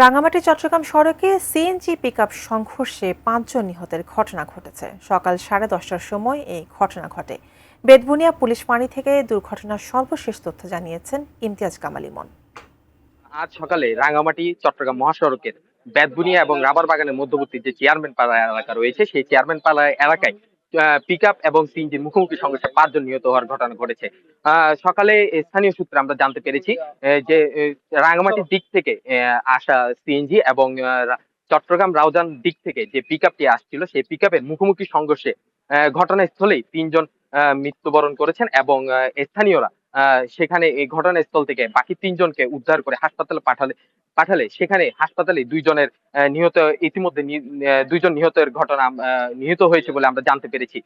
রাঙামাটি চট্টগ্রাম সড়কে CNG pickup সংঘর্ষে ৫ জন নিহতের ঘটনা ঘটেছে। সকাল 10:30টার সময় এই ঘটনা ঘটে। বেতবুনিয়া পুলিশ ফাঁড়ি থেকে দুর্ঘটনার সর্বশেষ তথ্য জানিয়েছেন ইমতিয়াজ কামাল ইমন। আজ সকালে রাঙামাটি চট্টগ্রাম মহাসড়কের বেতবুনিয়া এবং রাবার বাগানের মধ্যবর্তী যে চেয়ারম্যান পাড়া এলাকা রয়েছে, সেই চেয়ারম্যান পাড়া এলাকায় পিকআপ এবং সিএনজির মুখোমুখি সংঘর্ষে ৫ জন নিহত হওয়ার ঘটনা ঘটেছে। সকালে স্থানীয় সূত্রে আমরা জানতে পেরেছি যে রাঙামাটির দিক থেকে আসা সিএনজি এবং চট্টগ্রাম রাউজান দিক থেকে যে পিকআপটি আসছিল, সেই পিকআপের মুখোমুখি সংঘর্ষে ঘটনাস্থলেই ৩ জন মৃত্যুবরণ করেছেন এবং স্থানীয়রা সেখানে এই ঘটনাস্থল থেকে বাকি ৩ জনকে উদ্ধার করে হাসপাতালে পাঠালে সেখানে হাসপাতালে ২ জনের নিহত ইতিমধ্যে ২ জন নিহতের ঘটনা নিহত হয়েছে বলে আমরা জানতে পেরেছি।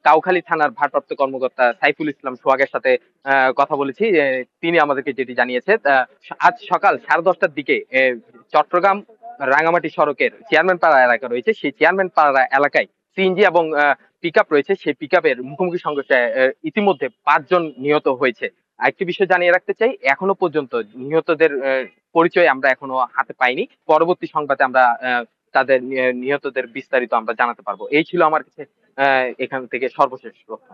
কাউখালী থানার ভারপ্রাপ্ত কর্মকর্তা সাইফুল ইসলাম সোহাগের সাথে কথা বলেছি। তিনি আমাদেরকে যেটি জানিয়েছে, আজ সকাল 10:30টার দিকে চট্টগ্রাম রাঙামাটি সড়কের চেয়ারম্যান পাড়া এলাকা রয়েছে, সেই চেয়ারম্যান পাড়া এলাকায় সিএনজি এবং পিকআপ রয়েছে, সেই পিকআপের মুখোমুখি সংঘর্ষে ইতিমধ্যে ৫ জন নিহত হয়েছে। আরেকটি বিষয় জানিয়ে রাখতে চাই, এখনো পর্যন্ত নিহতদের পরিচয় আমরা এখনো হাতে পাইনি। পরবর্তী সংবাদে আমরা তাদের নিহতদের বিস্তারিত আমরা জানাতে পারবো। এই ছিল আমার কাছে এখান থেকে সর্বশেষ তথ্য।